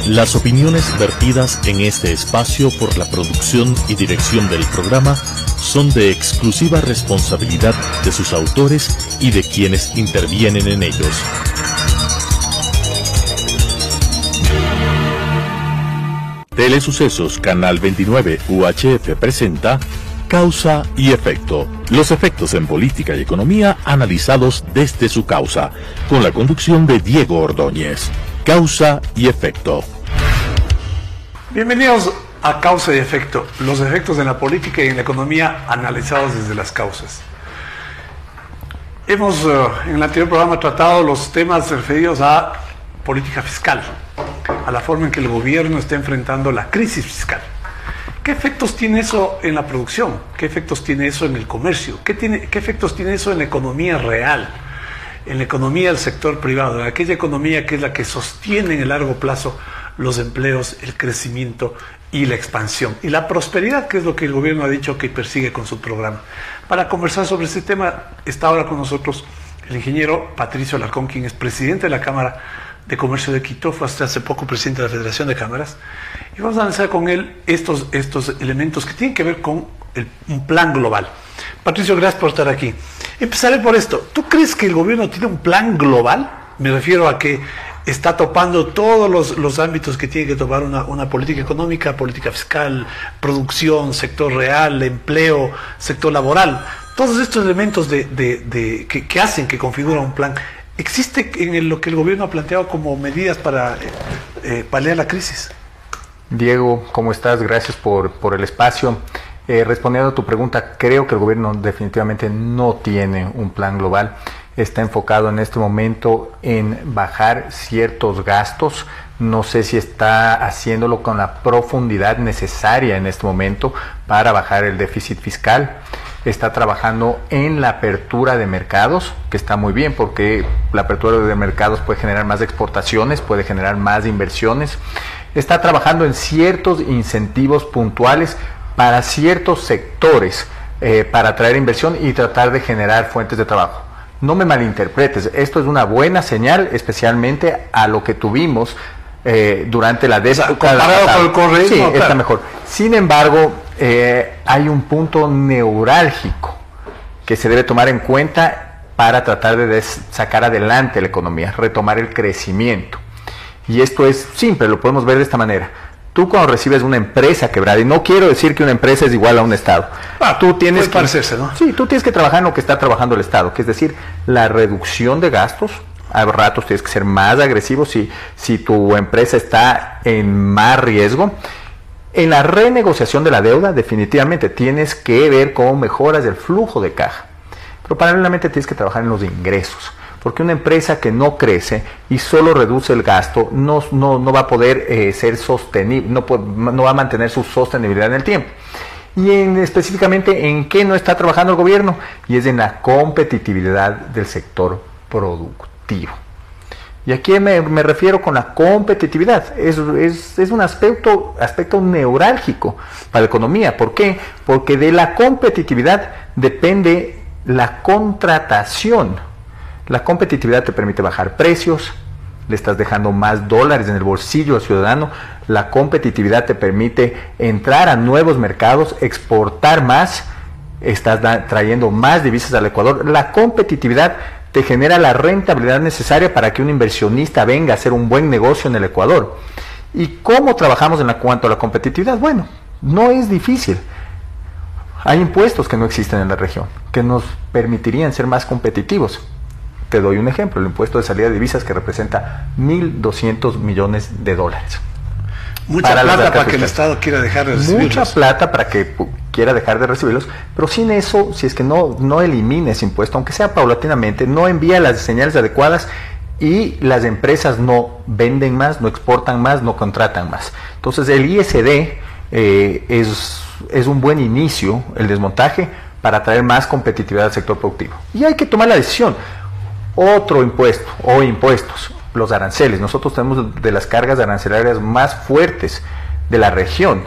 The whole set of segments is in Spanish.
Las opiniones vertidas en este espacio por la producción y dirección del programa son de exclusiva responsabilidad de sus autores y de quienes intervienen en ellos. Telesucesos Canal 29 UHF presenta Causa y Efecto. Los efectos en política y economía analizados desde su causa, con la conducción de Diego Ordóñez. Causa y Efecto. Bienvenidos a Causa y Efecto, los efectos en la política y en la economía analizados desde las causas. Hemos en el anterior programa tratado los temas referidos a política fiscal, a la forma en que el gobierno está enfrentando la crisis fiscal. ¿Qué efectos tiene eso en la producción? ¿Qué efectos tiene eso en el comercio? ¿Qué efectos tiene eso en la economía real? En la economía del sector privado, en aquella economía que es la que sostiene en el largo plazo los empleos, el crecimiento y la expansión. Y la prosperidad, que es lo que el gobierno ha dicho que persigue con su programa. Para conversar sobre este tema está ahora con nosotros el ingeniero Patricio Alarcón, quien es presidente de la Cámara de Comercio de Quito, fue hasta hace poco presidente de la Federación de Cámaras, y vamos a analizar con él estos elementos que tienen que ver con un plan global. Patricio, gracias por estar aquí. Empezaré por esto. ¿Tú crees que el gobierno tiene un plan global? Me refiero a que está topando todos los ámbitos que tiene que topar una política económica, política fiscal, producción, sector real, empleo, sector laboral. Todos estos elementos que hacen, que configuran un plan. ¿Existe en lo que el gobierno ha planteado como medidas para paliar la crisis? Diego, ¿cómo estás? Gracias por el espacio. Respondiendo a tu pregunta, creo que el gobierno definitivamente no tiene un plan global. Está enfocado en este momento en bajar ciertos gastos. No sé si está haciéndolo con la profundidad necesaria en este momento para bajar el déficit fiscal. Está trabajando en la apertura de mercados, que está muy bien porque la apertura de mercados puede generar más exportaciones, puede generar más inversiones. Está trabajando en ciertos incentivos puntuales para ciertos sectores, para atraer inversión y tratar de generar fuentes de trabajo. No me malinterpretes, esto es una buena señal, especialmente a lo que tuvimos durante la década. O sea, comparado con el correísmo, sí, claro. Está mejor. Sin embargo, hay un punto neurálgico que se debe tomar en cuenta para tratar de sacar adelante la economía, retomar el crecimiento. Y esto es simple, lo podemos ver de esta manera. Tú cuando recibes una empresa quebrada, y no quiero decir que una empresa es igual a un Estado. Tú tienes que parecerse, ¿no? Sí, tú tienes que trabajar en lo que está trabajando el Estado, que es decir, la reducción de gastos. A ratos tienes que ser más agresivo si tu empresa está en más riesgo. En la renegociación de la deuda, definitivamente tienes que ver cómo mejoras el flujo de caja. Pero paralelamente tienes que trabajar en los ingresos. Porque una empresa que no crece y solo reduce el gasto no va a poder ser sostenible, no va a mantener su sostenibilidad en el tiempo. Y específicamente, ¿en qué no está trabajando el gobierno? Y es en la competitividad del sector productivo. Y aquí me refiero con la competitividad. Es un aspecto neurálgico para la economía. ¿Por qué? Porque de la competitividad depende la contratación. La competitividad te permite bajar precios, le estás dejando más dólares en el bolsillo al ciudadano. La competitividad te permite entrar a nuevos mercados, exportar más, estás trayendo más divisas al Ecuador. La competitividad te genera la rentabilidad necesaria para que un inversionista venga a hacer un buen negocio en el Ecuador. ¿Y cómo trabajamos en cuanto a la competitividad? Bueno, no es difícil. Hay impuestos que no existen en la región, que nos permitirían ser más competitivos. Te doy un ejemplo, el impuesto de salida de divisas, que representa 1.200 millones de dólares. Mucha plata para que el Estado quiera dejar de recibirlos. Mucha plata para que quiera dejar de recibirlos, pero sin eso, si es que no elimina ese impuesto, aunque sea paulatinamente, no envía las señales adecuadas y las empresas no venden más, no exportan más, no contratan más. Entonces el ISD es un buen inicio, el desmontaje, para traer más competitividad al sector productivo. Y hay que tomar la decisión. Otro impuesto o impuestos, los aranceles. Nosotros tenemos de las cargas arancelarias más fuertes de la región.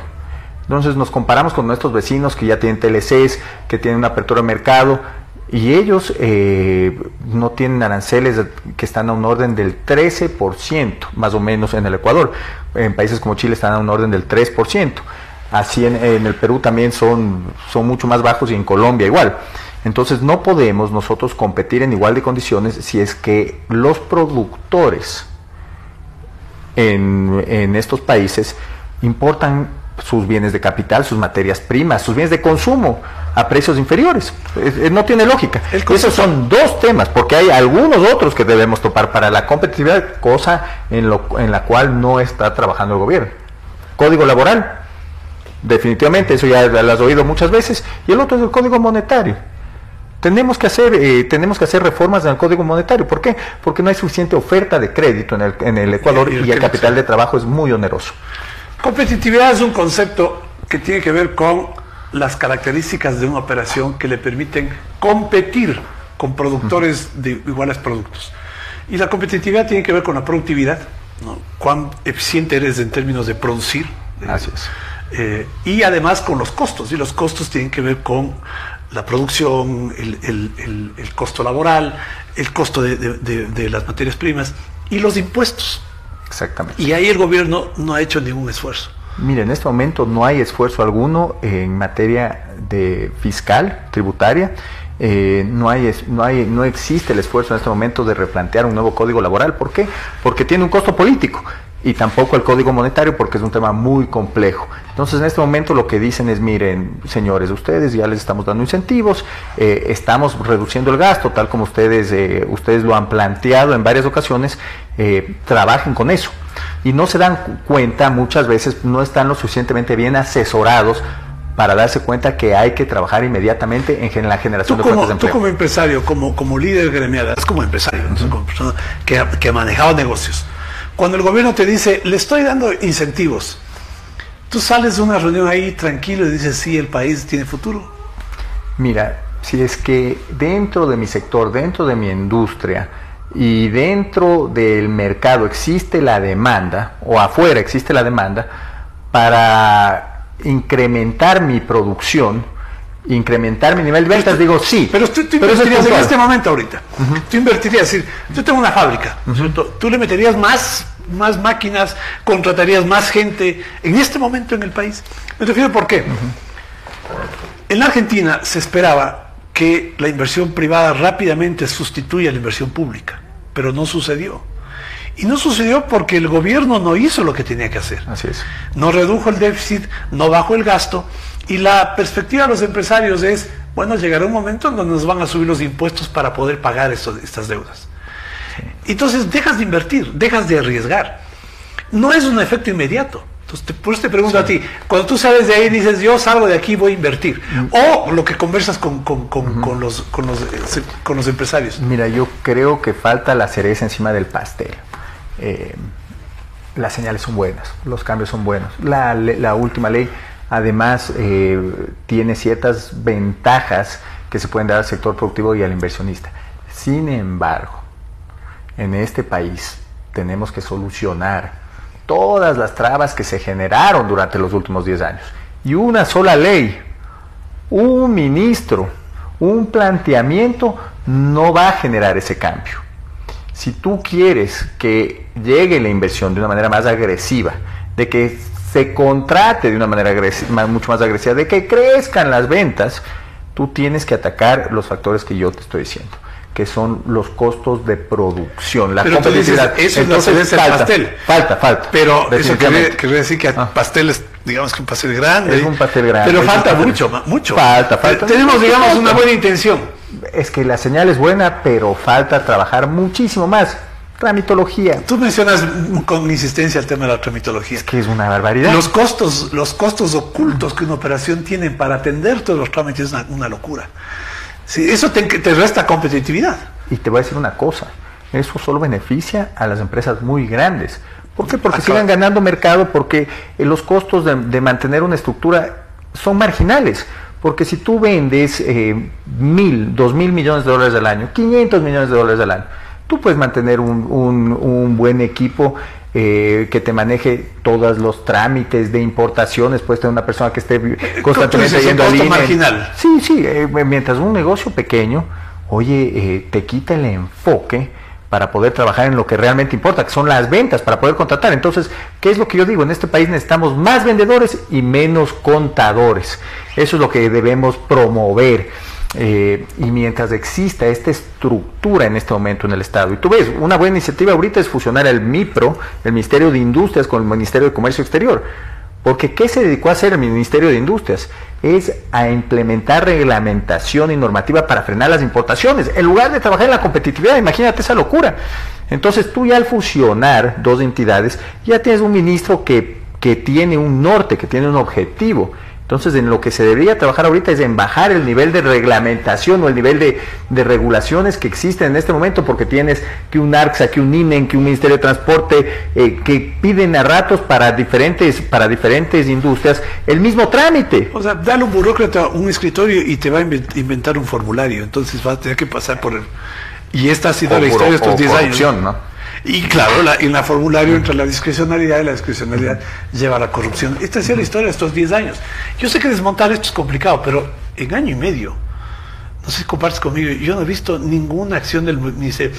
Entonces nos comparamos con nuestros vecinos que ya tienen TLCs, que tienen una apertura de mercado. Y ellos no tienen aranceles que están a un orden del 13%, más o menos en el Ecuador. En países como Chile están a un orden del 3%. Así en el Perú también son mucho más bajos y en Colombia igual. Entonces no podemos nosotros competir en igual de condiciones si es que los productores en estos países importan sus bienes de capital, sus materias primas, sus bienes de consumo a precios inferiores. No tiene lógica. Esos son dos temas, porque hay algunos otros que debemos topar para la competitividad, cosa en la cual no está trabajando el gobierno. Código laboral, definitivamente, eso ya lo has oído muchas veces, y el otro es el código monetario. Tenemos que hacer reformas en el código monetario. ¿Por qué? Porque no hay suficiente oferta de crédito en el Ecuador y el capital de trabajo es muy oneroso. Competitividad es un concepto que tiene que ver con las características de una operación que le permiten competir con productores de iguales productos. Y la competitividad tiene que ver con la productividad, ¿no? Cuán eficiente eres en términos de producir. Así es. Y además con los costos. Y los costos tienen que ver con la producción, el costo laboral, el costo de las materias primas y los impuestos. Exactamente. Y ahí el gobierno no ha hecho ningún esfuerzo. Mire, en este momento no hay esfuerzo alguno en materia de fiscal, tributaria. No existe el esfuerzo en este momento de replantear un nuevo código laboral. ¿Por qué? Porque tiene un costo político. Y tampoco el código monetario, porque es un tema muy complejo. Entonces, en este momento lo que dicen es, miren, señores, ustedes ya les estamos dando incentivos, estamos reduciendo el gasto, tal como ustedes lo han planteado en varias ocasiones, trabajen con eso. Y no se dan cuenta, muchas veces no están lo suficientemente bien asesorados para darse cuenta que hay que trabajar inmediatamente en la generación de fuentes de empleo. Tú como empresario, como líder gremial, es como empresario, ¿no? Como persona que ha manejado negocios. Cuando el gobierno te dice, le estoy dando incentivos, tú sales de una reunión ahí tranquilo y dices, sí, el país tiene futuro. Mira, si es que dentro de mi sector, dentro de mi industria y dentro del mercado existe la demanda, o afuera existe la demanda, para incrementar mi producción, incrementar mi nivel de ventas, digo sí. Pero tú invertirías en este momento ahorita. Tú invertirías, es decir, yo tengo una fábrica, ¿cierto? Tú le meterías más máquinas, contratarías más gente en este momento en el país. Me refiero, ¿por qué? En la Argentina se esperaba que la inversión privada rápidamente sustituya la inversión pública, pero no sucedió. Y no sucedió porque el gobierno no hizo lo que tenía que hacer. Así es. No redujo el déficit, no bajó el gasto. Y la perspectiva de los empresarios es, bueno, llegará un momento en donde nos van a subir los impuestos para poder pagar estas deudas. Sí. Entonces dejas de invertir, dejas de arriesgar. No es un efecto inmediato. Entonces, por eso te pregunto a ti, cuando tú sales de ahí dices, yo salgo de aquí, voy a invertir. O lo que conversas con los empresarios. Mira, yo creo que falta la cereza encima del pastel. Las señales son buenas, los cambios son buenos. La última ley además tiene ciertas ventajas que se pueden dar al sector productivo y al inversionista. Sin embargo, en este país tenemos que solucionar todas las trabas que se generaron durante los últimos 10 años. Y una sola ley, un ministro, un planteamiento no va a generar ese cambio. Si tú quieres que llegue la inversión de una manera más agresiva, de que se contrate de una manera mucho más agresiva, de que crezcan las ventas, tú tienes que atacar los factores que yo te estoy diciendo, que son los costos de producción, la pero competitividad. Tú dices, eso es la cereza del pastel. Falta. Pero eso quiere decir que pastel es, digamos que un pastel grande. Es un pastel grande. Pero falta mucho. Falta. Tenemos, digamos, una buena intención. Es que la señal es buena, pero falta trabajar muchísimo más. Tramitología. Tú mencionas con insistencia el tema de la tramitología. Es que es una barbaridad. Los costos ocultos que una operación tiene para atender todos los trámites es una locura. Sí, eso te resta competitividad. Y te voy a decir una cosa, eso solo beneficia a las empresas muy grandes. ¿Por qué? Porque sigan ganando mercado, porque los costos de mantener una estructura son marginales. Porque si tú vendes 1.000, 2.000 millones de dólares al año, 500 millones de dólares al año, tú puedes mantener un buen equipo que te maneje todos los trámites de importaciones, puedes tener una persona que esté constantemente yendo al INE. Marginal. Sí, mientras un negocio pequeño oye, te quita el enfoque para poder trabajar en lo que realmente importa, que son las ventas, para poder contratar. Entonces, ¿qué es lo que yo digo? En este país necesitamos más vendedores y menos contadores. Eso es lo que debemos promover. Y mientras exista esta estructura en este momento en el Estado, y tú ves, una buena iniciativa ahorita es fusionar el MIPRO, el Ministerio de Industrias, con el Ministerio de Comercio Exterior. Porque ¿qué se dedicó a hacer el Ministerio de Industrias? Es a implementar reglamentación y normativa para frenar las importaciones, en lugar de trabajar en la competitividad. Imagínate esa locura. Entonces tú ya al fusionar dos entidades, ya tienes un ministro que tiene un norte, que tiene un objetivo. Entonces, en lo que se debería trabajar ahorita es en bajar el nivel de reglamentación o el nivel de regulaciones que existen en este momento, porque tienes que un ARCSA, que un INEN, que un Ministerio de Transporte, que piden a ratos para diferentes industrias el mismo trámite. O sea, dale a un burócrata un escritorio y te va a inventar un formulario, entonces vas a tener que pasar por el... Y esta ha sido la historia de estos 10 años. ¿no? Y claro, en la formulario entra la discrecionalidad, y la discrecionalidad lleva a la corrupción. Esta ha sido la historia de estos 10 años. Yo sé que desmontar esto es complicado, pero en año y medio, no sé si compartes conmigo, yo no he visto ninguna acción del ministerio.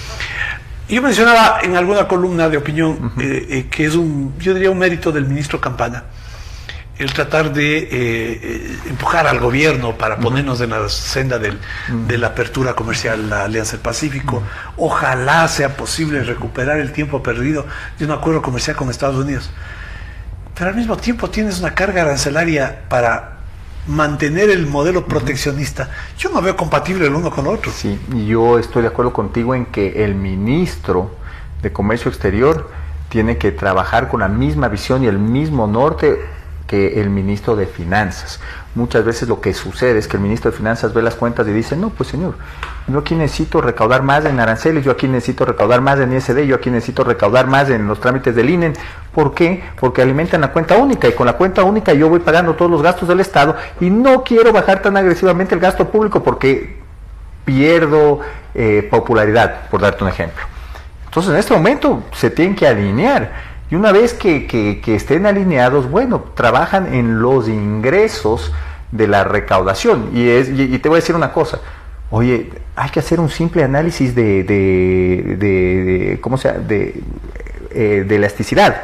Yo mencionaba en alguna columna de opinión que es yo diría un mérito del ministro Campana, el tratar de empujar al gobierno para ponernos en la senda de la apertura comercial, la Alianza del Pacífico. Ojalá sea posible recuperar el tiempo perdido de un acuerdo comercial con Estados Unidos. Pero al mismo tiempo tienes una carga arancelaria para mantener el modelo proteccionista. Yo no veo compatible el uno con el otro. Sí, yo estoy de acuerdo contigo en que el ministro de Comercio Exterior tiene que trabajar con la misma visión y el mismo norte que el ministro de Finanzas. Muchas veces lo que sucede es que el ministro de Finanzas ve las cuentas y dice, no, pues señor, yo aquí necesito recaudar más en aranceles, yo aquí necesito recaudar más en ISD, yo aquí necesito recaudar más en los trámites del INEN. ¿Por qué? Porque alimentan la cuenta única, y con la cuenta única yo voy pagando todos los gastos del Estado y no quiero bajar tan agresivamente el gasto público porque pierdo popularidad, por darte un ejemplo. Entonces en este momento se tienen que alinear. Y una vez que estén alineados, bueno, trabajan en los ingresos de la recaudación. Y te voy a decir una cosa. Oye, hay que hacer un simple análisis de elasticidad.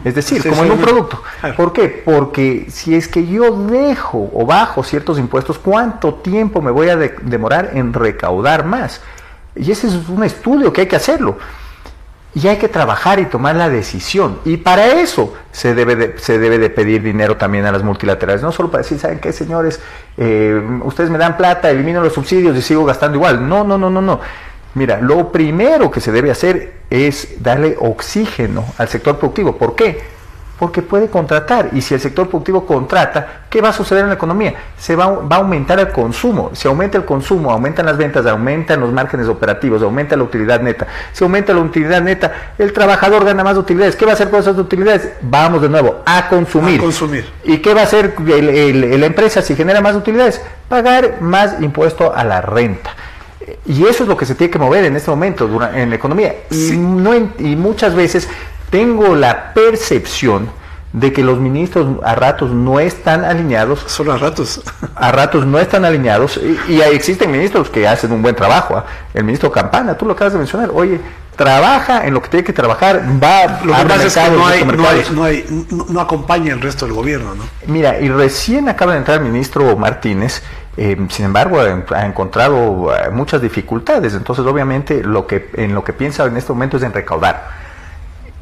Es decir, como en un producto. ¿Por qué? Porque si es que yo dejo o bajo ciertos impuestos, ¿cuánto tiempo me voy a demorar en recaudar más? Y ese es un estudio que hay que hacerlo. Y hay que trabajar y tomar la decisión. Y para eso se debe de pedir dinero también a las multilaterales. No solo para decir, ¿saben qué, señores? Ustedes me dan plata, elimino los subsidios y sigo gastando igual. No. Mira, lo primero que se debe hacer es darle oxígeno al sector productivo. ¿Por qué? Porque puede contratar. Y si el sector productivo contrata, ¿qué va a suceder en la economía? Va a aumentar el consumo. Si aumenta el consumo, aumentan las ventas, aumentan los márgenes operativos, aumenta la utilidad neta. Si aumenta la utilidad neta, el trabajador gana más utilidades. ¿Qué va a hacer con esas utilidades? Vamos de nuevo a consumir. ¿Y qué va a hacer la empresa si genera más utilidades? Pagar más impuesto a la renta. Y eso es lo que se tiene que mover en este momento en la economía. Sí. Y muchas veces tengo la percepción de que los ministros a ratos no están alineados. Solo a ratos. A ratos no están alineados. Y existen ministros que hacen un buen trabajo. El ministro Campana, tú lo acabas de mencionar. Oye, trabaja en lo que tiene que trabar. Lo que pasa es que no acompaña el resto del gobierno, ¿no? Mira, y recién acaba de entrar el ministro Martínez. Sin embargo, ha encontrado muchas dificultades. Entonces, obviamente, en lo que piensa en este momento es en recaudar.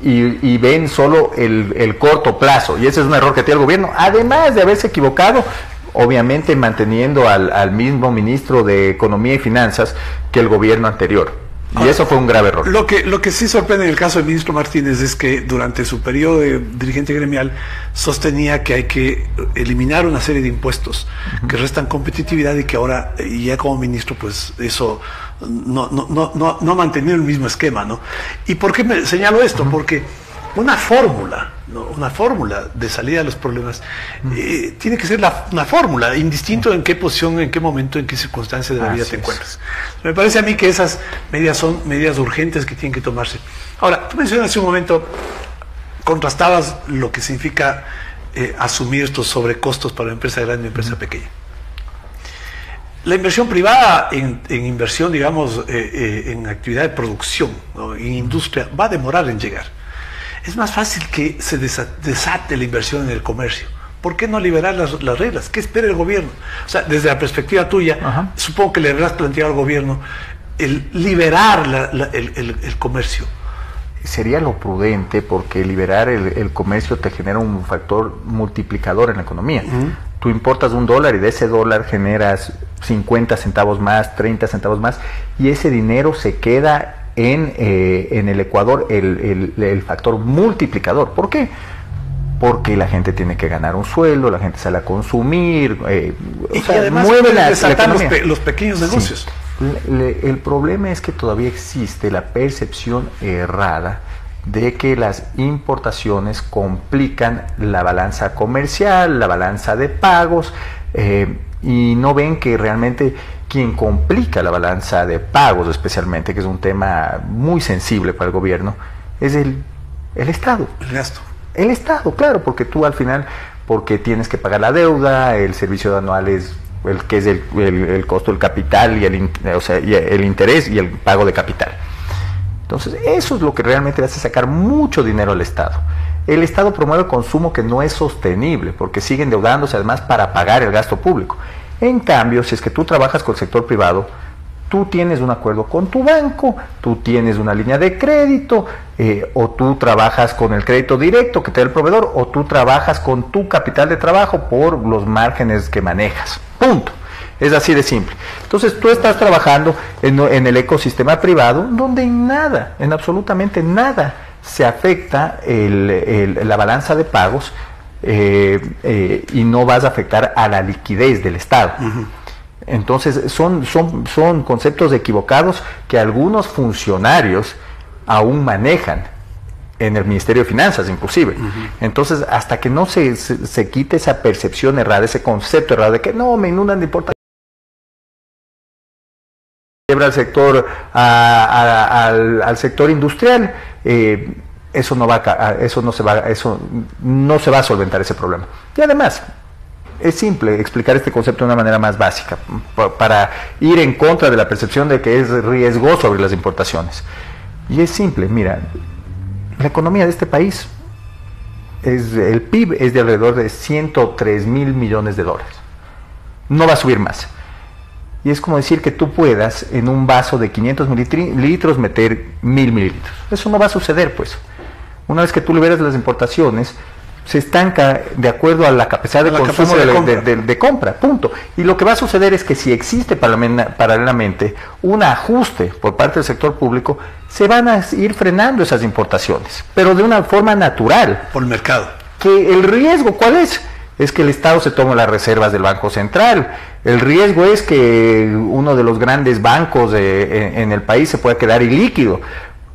Y ven solo el corto plazo, y ese es un error que tiene el gobierno, además de haberse equivocado, obviamente manteniendo al mismo ministro de Economía y Finanzas que el gobierno anterior. Y eso fue un grave error. Lo que sí sorprende en el caso del ministro Martínez es que durante su periodo de dirigente gremial sostenía que hay que eliminar una serie de impuestos que restan competitividad, y que ahora, ya como ministro, pues eso no ha mantenido el mismo esquema, ¿no? ¿Y por qué me señalo esto? Porque una fórmula de salida de los problemas tiene que ser una fórmula, indistinto en qué posición, en qué momento, en qué circunstancia de la vida te encuentras. Me parece a mí que esas medidas son medidas urgentes que tienen que tomarse. Ahora, tú mencionas hace un momento, contrastabas lo que significa asumir estos sobrecostos para la empresa grande y la empresa pequeña. La inversión privada en inversión, digamos, en actividad de producción, ¿no?, en industria, va a demorar en llegar. Es más fácil que se desate la inversión en el comercio. ¿Por qué no liberar las reglas? ¿Qué espera el gobierno? O sea, desde la perspectiva tuya, supongo que le habrás planteado al gobierno el liberar el comercio. Sería lo prudente, porque liberar el comercio te genera un factor multiplicador en la economía. Tú importas $1 y de ese dólar generas 50 centavos más, 30 centavos más, y ese dinero se queda en el Ecuador el factor multiplicador. ¿Por qué? Porque la gente tiene que ganar un sueldo, la gente sale a consumir, y además mueve desatar los pequeños negocios. Sí. El problema es que todavía existe la percepción errada de que las importaciones complican la balanza comercial, la balanza de pagos, y no ven que realmente quien complica la balanza de pagos, especialmente, que es un tema muy sensible para el gobierno, es el Estado. El gasto. El Estado, claro, porque tú al final, porque tienes que pagar la deuda, el servicio anual es que es el costo del capital y el interés y el pago de capital. Entonces, eso es lo que realmente le hace sacar mucho dinero al Estado. El Estado promueve consumo que no es sostenible, porque sigue endeudándose además para pagar el gasto público. En cambio, si es que tú trabajas con el sector privado, tú tienes un acuerdo con tu banco, tú tienes una línea de crédito, o tú trabajas con el crédito directo que te da el proveedor, o tú trabajas con tu capital de trabajo por los márgenes que manejas. Punto. Es así de simple. Entonces tú estás trabajando en el ecosistema privado, donde en absolutamente nada se afecta la balanza de pagos, y no vas a afectar a la liquidez del Estado. Entonces son conceptos equivocados que algunos funcionarios aún manejan en el Ministerio de Finanzas, inclusive. Entonces, hasta que no se quite esa percepción errada, ese concepto errado de que no, me inundan de importación, lleva al sector al sector industrial, eso no se va a solventar ese problema. Y además, es simple explicar este concepto de una manera más básica, para ir en contra de la percepción de que es riesgoso abrir las importaciones. Y es simple, mira, la economía de este país, el PIB es de alrededor de 103.000 millones de dólares. No va a subir más. Y es como decir que tú puedas en un vaso de 500 mililitros meter 1.000 mililitros. Eso no va a suceder, pues. Una vez que tú liberas las importaciones, se estanca de acuerdo a la capacidad de consumo de compra, punto. Y lo que va a suceder es que si existe paralelamente un ajuste por parte del sector público, se van a ir frenando esas importaciones, pero de una forma natural. Por el mercado. Que el riesgo, ¿cuál es? Es que el Estado se tome las reservas del Banco Central. El riesgo es que uno de los grandes bancos en el país se pueda quedar ilíquido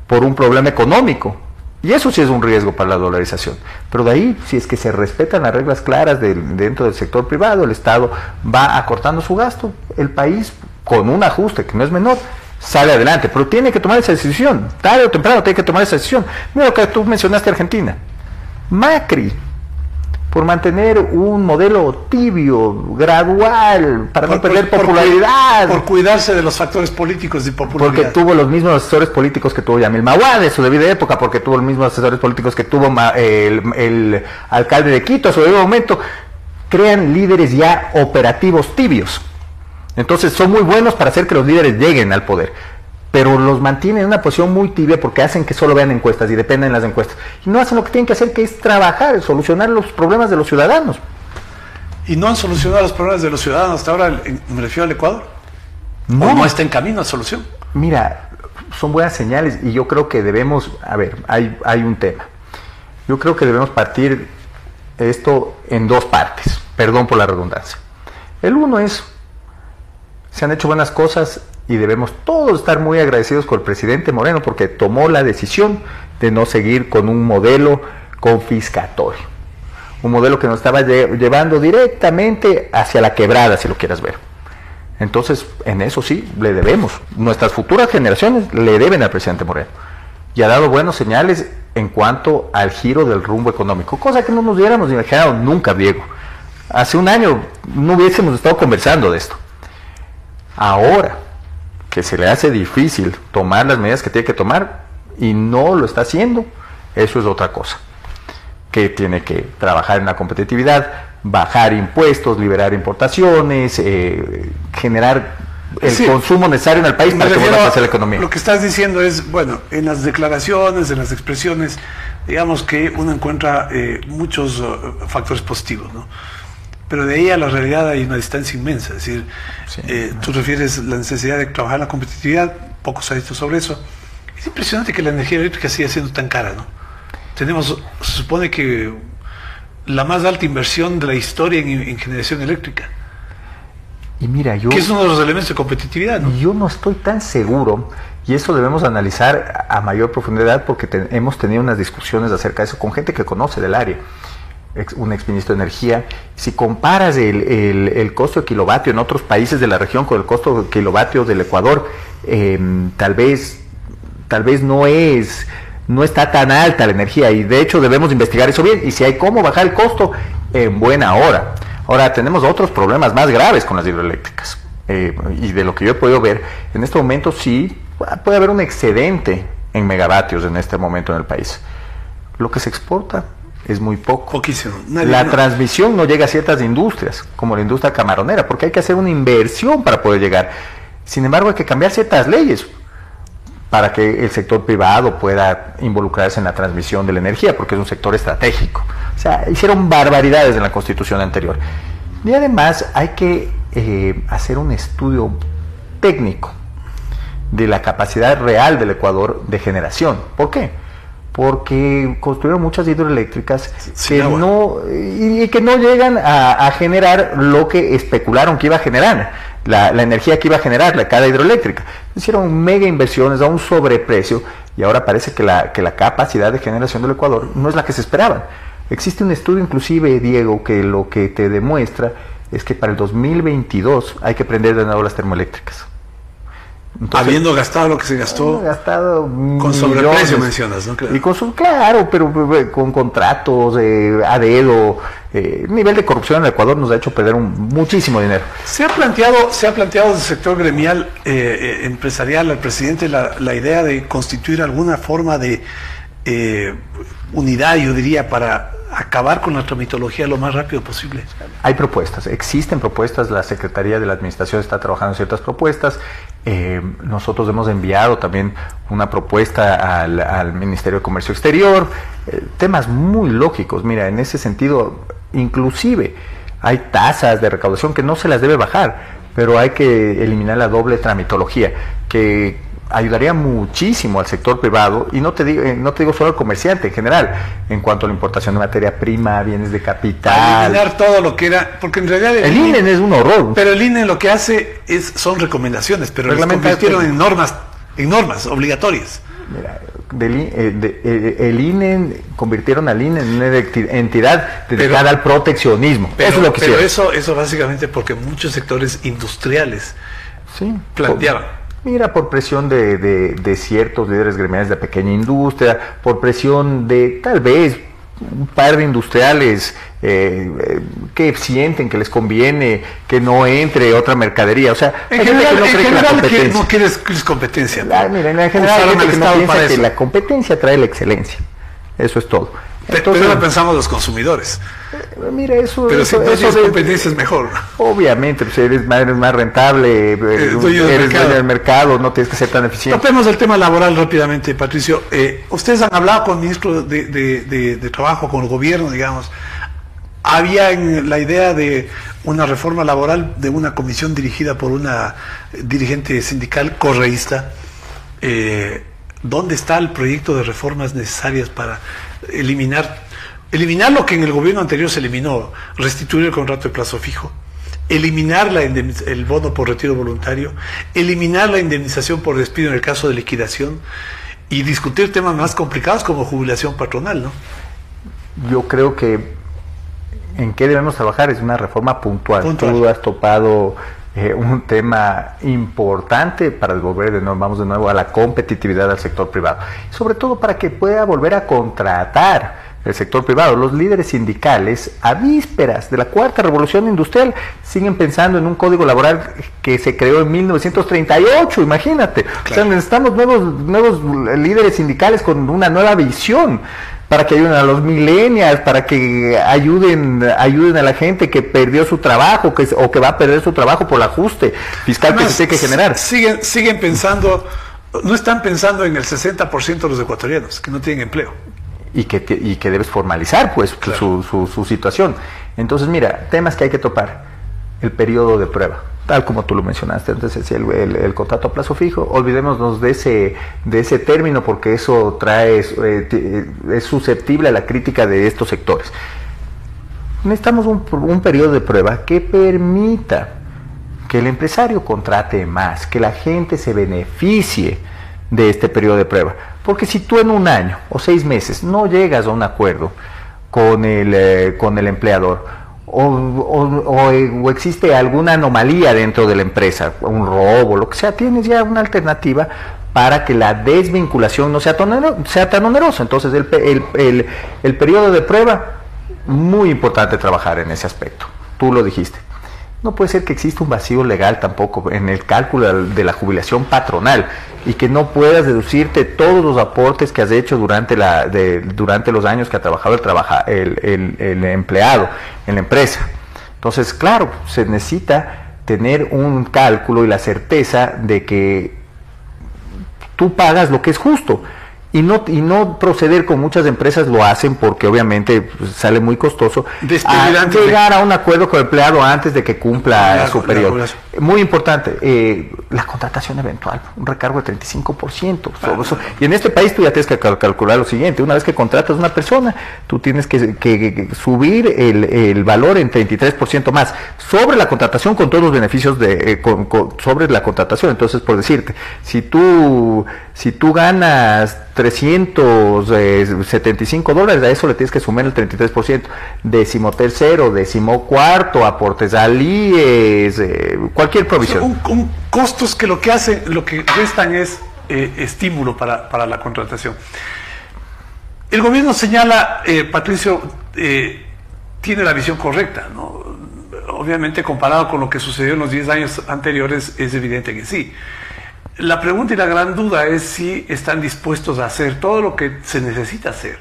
por un problema económico. Y eso sí es un riesgo para la dolarización. Pero de ahí, si es que se respetan las reglas claras dentro del sector privado, el Estado va acortando su gasto, el país, con un ajuste que no es menor, sale adelante. Pero tiene que tomar esa decisión, tarde o temprano tiene que tomar esa decisión. Mira lo que tú mencionaste, Argentina. Macri, por mantener un modelo tibio, gradual, para no perder popularidad. Por cuidarse de los factores políticos de popularidad. Porque tuvo los mismos asesores políticos que tuvo Yamil Maguad en su debida época, porque tuvo los mismos asesores políticos que tuvo el alcalde de Quito a su debido momento. Crean líderes ya operativos tibios. Entonces son muy buenos para hacer que los líderes lleguen al poder, pero los mantienen en una posición muy tibia porque hacen que solo vean encuestas y dependen de las encuestas. Y no hacen lo que tienen que hacer, que es trabajar, solucionar los problemas de los ciudadanos. ¿Y no han solucionado los problemas de los ciudadanos hasta ahora, me refiero al Ecuador? No. ¿O no está en camino a solución? Mira, son buenas señales y yo creo que debemos, hay un tema. Yo creo que debemos partir esto en dos partes, perdón por la redundancia. El uno es, se han hecho buenas cosas y debemos todos estar muy agradecidos con el presidente Moreno porque tomó la decisión de no seguir con un modelo confiscatorio. Un modelo que nos estaba llevando directamente hacia la quebrada, si lo quieras ver. Entonces, en eso sí, le debemos. Nuestras futuras generaciones le deben al presidente Moreno. Y ha dado buenos señales en cuanto al giro del rumbo económico, cosa que no nos hubiéramos imaginado nunca, Diego. Hace un año no hubiésemos estado conversando de esto. Ahora que se le hace difícil tomar las medidas que tiene que tomar y no lo está haciendo, eso es otra cosa, que tiene que trabajar en la competitividad, bajar impuestos, liberar importaciones, generar el consumo necesario en el país para que vuelva a crecer la economía. Lo que estás diciendo es, bueno, en las declaraciones, en las expresiones, digamos que uno encuentra muchos factores positivos, ¿no? Pero de ahí a la realidad hay una distancia inmensa. Es decir, sí, tú refieres la necesidad de trabajar en la competitividad, poco se ha dicho sobre eso. Es impresionante que la energía eléctrica siga siendo tan cara, ¿no? Se supone que la más alta inversión de la historia en generación eléctrica. Y mira, que es uno de los elementos de competitividad, ¿no? Yo no estoy tan seguro, y eso debemos analizar a mayor profundidad, porque hemos tenido unas discusiones acerca de eso con gente que conoce del área, un exministro de energía. Si comparas el costo de kilovatio en otros países de la región con el costo de kilovatio del Ecuador, tal vez no está tan alta la energía, y de hecho debemos investigar eso bien, y si hay cómo bajar el costo, en buena hora. Ahora, tenemos otros problemas más graves con las hidroeléctricas, y de lo que yo he podido ver, en este momento sí puede haber un excedente en megavatios en este momento en el país. Lo que se exporta es muy poco. Poquísimo. Transmisión no llega a ciertas industrias, como la industria camaronera, porque hay que hacer una inversión para poder llegar. Sin embargo, hay que cambiar ciertas leyes para que el sector privado pueda involucrarse en la transmisión de la energía, porque es un sector estratégico. O sea, hicieron barbaridades en la Constitución anterior. Y además hay que hacer un estudio técnico de la capacidad real del Ecuador de generación. ¿Por qué? Porque construyeron muchas hidroeléctricas que no llegan a generar lo que especularon que iba a generar. La energía que iba a generar cada hidroeléctrica. Hicieron mega inversiones a un sobreprecio, y ahora parece que la capacidad de generación del Ecuador no es la que se esperaban. Existe un estudio inclusive, Diego, que lo que te demuestra es que para el 2022 hay que prender de nuevo las termoeléctricas. Entonces, habiendo gastado lo que se gastó, con sobreprecio mencionas, ¿no? Claro. Y claro, pero con contratos a dedo, el nivel de corrupción en el Ecuador nos ha hecho perder muchísimo dinero. Se ha planteado desde el sector gremial, empresarial, al presidente la idea de constituir alguna forma de unidad, yo diría, para acabar con la tramitología lo más rápido posible. Hay propuestas, existen propuestas, la Secretaría de la Administración está trabajando en ciertas propuestas. Nosotros hemos enviado también una propuesta al Ministerio de Comercio Exterior, temas muy lógicos. Mira, en ese sentido, inclusive hay tasas de recaudación que no se las debe bajar, pero hay que eliminar la doble tramitología, que ayudaría muchísimo al sector privado, y no te digo solo al comerciante en general, en cuanto a la importación de materia prima, bienes de capital. Eliminar todo lo que era, porque en realidad el INE es un horror. Pero el INE lo que hace son recomendaciones, pero las convirtieron en normas obligatorias. Mira, el INE convirtieron al INE en una entidad dedicada al proteccionismo. Eso es lo que pero eso básicamente porque muchos sectores industriales planteaban. Mira, por presión de ciertos líderes gremiales de pequeña industria, por presión de tal vez un par de industriales que sienten que les conviene que no entre otra mercadería. O sea, en general no quieres competencia. Mira, en general hay gente que no piensa que la competencia trae la excelencia. Eso es todo. Entonces, pero pensamos los consumidores. Mira, pero si tienes competencia es mejor. Obviamente, pues eres más rentable, eres dueño del mercado, no tienes que ser tan eficiente. Topemos el tema laboral rápidamente, Patricio. Ustedes han hablado con el ministro de Trabajo, con el gobierno, digamos. Había la idea de una reforma laboral de una comisión dirigida por una dirigente sindical correísta. ¿Dónde está el proyecto de reformas necesarias para eliminar lo que en el gobierno anterior se eliminó, restituir el contrato de plazo fijo, eliminar el bono por retiro voluntario, eliminar la indemnización por despido en el caso de liquidación, y discutir temas más complicados como jubilación patronal, ¿no? Yo creo que en qué debemos trabajar es una reforma puntual. Tú has topado un tema importante para volver vamos de nuevo a la competitividad del sector privado, sobre todo para que pueda volver a contratar el sector privado. Los líderes sindicales, a vísperas de la cuarta revolución industrial, siguen pensando en un código laboral que se creó en 1938, imagínate. Claro. O sea, necesitamos nuevos líderes sindicales con una nueva visión, para que ayuden a los millennials, para que ayuden a la gente que perdió su trabajo o que va a perder su trabajo por el ajuste fiscal. Además, que se tiene que generar. Siguen pensando, no están pensando en el 60% de los ecuatorianos que no tienen empleo. Y que debes formalizar, pues, claro, su situación. Entonces, mira, temas que hay que topar. El periodo de prueba, tal como tú lo mencionaste. Entonces, el contrato a plazo fijo, olvidémonos de ese término, porque eso es susceptible a la crítica de estos sectores. Necesitamos un periodo de prueba que permita que el empresario contrate más, que la gente se beneficie de este periodo de prueba. Porque si tú en un año o 6 meses no llegas a un acuerdo con el empleador, o existe alguna anomalía dentro de la empresa, un robo, lo que sea, tienes ya una alternativa para que la desvinculación no sea tan onerosa. Entonces el periodo de prueba, muy importante trabajar en ese aspecto. Tú lo dijiste. No puede ser que exista un vacío legal tampoco en el cálculo de la jubilación patronal y que no puedas deducirte todos los aportes que has hecho durante los años que ha trabajado el empleado en la empresa. Entonces, claro, se necesita tener un cálculo y la certeza de que tú pagas lo que es justo. Y no proceder como muchas empresas lo hacen, porque obviamente pues, sale muy costoso llegar a un acuerdo con el empleado antes de que cumpla su periodo. Muy importante, la contratación eventual, un recargo de 35%. Y en este país tú ya tienes que calcular lo siguiente: una vez que contratas a una persona, tú tienes que subir el valor en 33% más sobre la contratación, con todos los beneficios sobre la contratación. Entonces, por decirte, si tú ganas $375, a eso le tienes que sumar el 33%, 13º, 14º, aportes al IES, cualquier provisión. Costos que lo que restan es estímulo para la contratación. El gobierno señala, Patricio, tiene la visión correcta, ¿no? Obviamente, comparado con lo que sucedió en los 10 años anteriores, es evidente que sí. La pregunta y la gran duda es si están dispuestos a hacer todo lo que se necesita hacer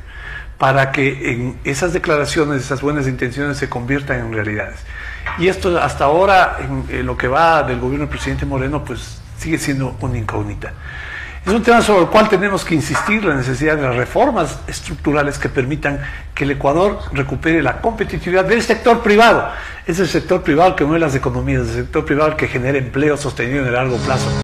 para que en esas declaraciones, esas buenas intenciones se conviertan en realidades. Y esto hasta ahora, en lo que va del gobierno del presidente Moreno, pues sigue siendo una incógnita. Es un tema sobre el cual tenemos que insistir, la necesidad de las reformas estructurales que permitan que el Ecuador recupere la competitividad del sector privado. Es el sector privado que mueve las economías, el sector privado que genera empleo sostenido en el largo plazo.